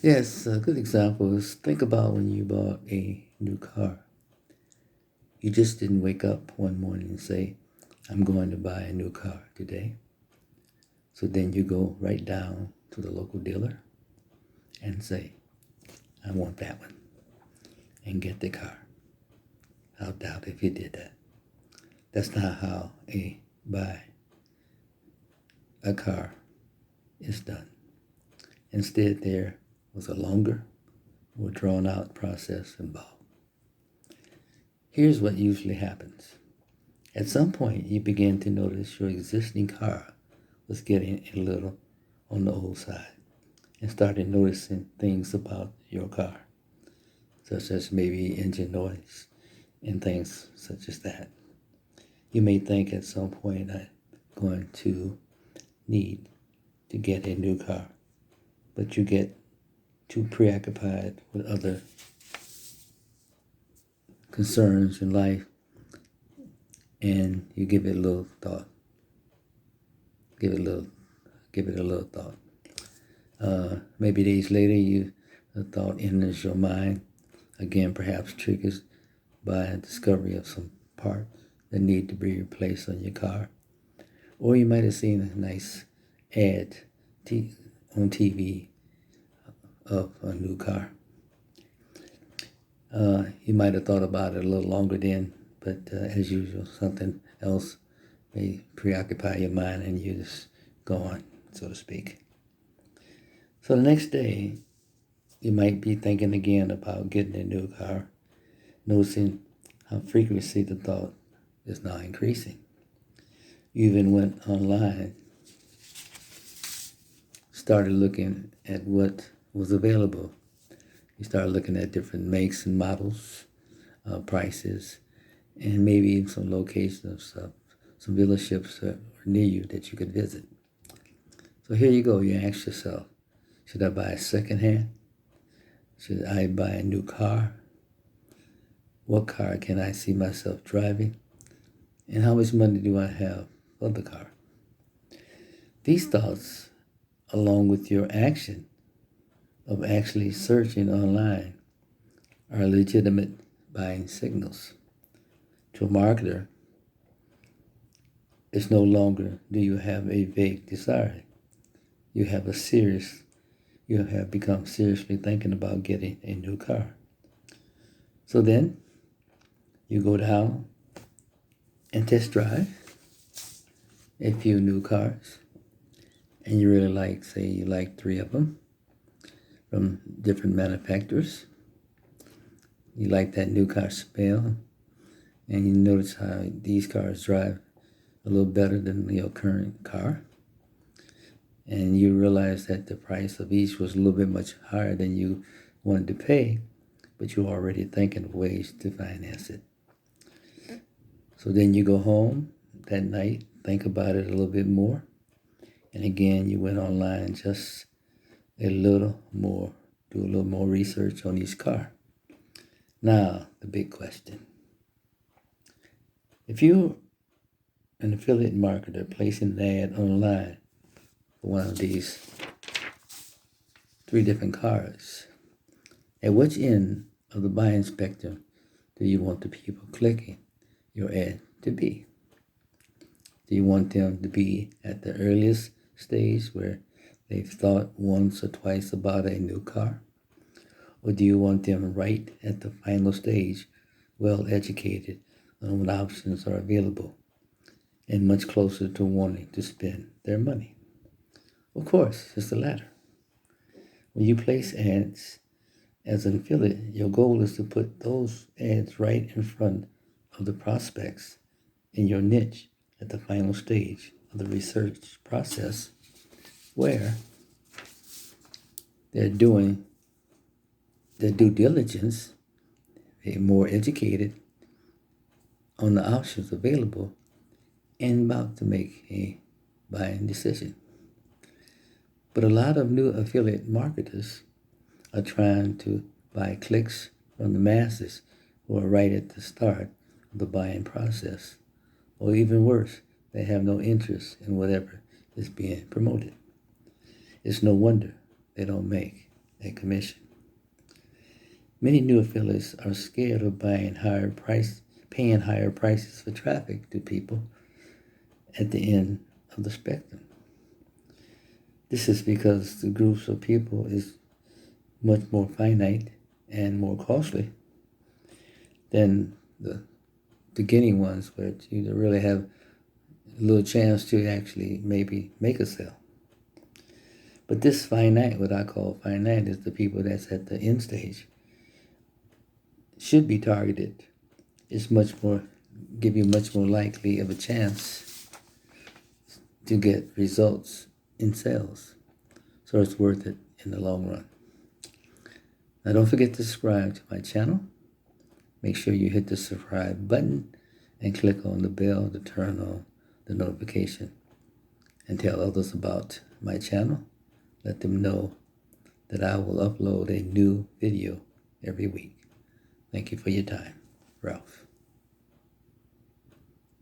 Yes, a good example is think about when you bought a new car. You just didn't wake up one morning and say, I'm going to buy a new car today. So then you go right down to the local dealer and say, I want that one, and get the car. I doubt if you did that. That's not how a buy a car is done. Instead, there was a longer, more drawn out process involved. Here's what usually happens. At some point, you begin to notice your existing car was getting a little on the old side and started noticing things about your car, such as maybe engine noise and things such as that. You may think at some point I'm going to need to get a new car, but you get too preoccupied with other concerns in life and you give it a little thought. Give it a little thought. Maybe days later, a thought enters your mind, again perhaps triggered by a discovery of some part that need to be replaced on your car. Or you might have seen a nice ad on TV of a new car. You might have thought about it a little longer then, but as usual, something else may preoccupy your mind and you just go on, so to speak. So the next day, you might be thinking again about getting a new car, noticing how frequency the thought is now increasing. You even went online, started looking at what was available. You started looking at different makes and models, prices, and maybe even some locations of some dealerships that were near you that you could visit. So here you go. You ask yourself, should I buy a secondhand? Should I buy a new car? What car can I see myself driving? And how much money do I have for the car? These thoughts, along with your action of actually searching online, are legitimate buying signals. To a marketer, it's no longer do you have a vague desire. You have become seriously thinking about getting a new car. So then you go down and test drive a few new cars, and you really like, say you like 3 of them from different manufacturers. You like that new car smell, and you notice how these cars drive a little better than your current car. And you realize that the price of each was a little bit much higher than you wanted to pay, but you're already thinking of ways to finance it. So then you go home that night, think about it a little bit more, and again you went online just do a little more research on each car. Now, the big question. If you're an affiliate marketer placing an ad online for one of these 3 different cars, at which end of the buying spectrum do you want the people clicking your ad to be? Do you want them to be at the earliest stage where they've thought once or twice about a new car? Or do you want them right at the final stage, well educated on what options are available and much closer to wanting to spend their money? Of course, it's the latter. When you place ads as an affiliate, your goal is to put those ads right in front of the prospects in your niche at the final stage of the research process where they're doing their due diligence, they're more educated on the options available and about to make a buying decision. But a lot of new affiliate marketers are trying to buy clicks from the masses who are right at the start of the buying process. Or even worse, they have no interest in whatever is being promoted. It's no wonder they don't make a commission. Many new affiliates are scared of paying higher prices for traffic to people at the end of the spectrum. This is because the groups of people is much more finite and more costly than the beginning ones, where you really have a little chance to actually maybe make a sale. But this finite, what I call finite, is the people that's at the end stage. Should be targeted. It's give you much more likely of a chance to get results in sales. So it's worth it in the long run. Now don't forget to subscribe to my channel. Make sure you hit the subscribe button and click on the bell to turn on the notification, and tell others about my channel. Let them know that I will upload a new video every week. Thank you for your time. Ralph.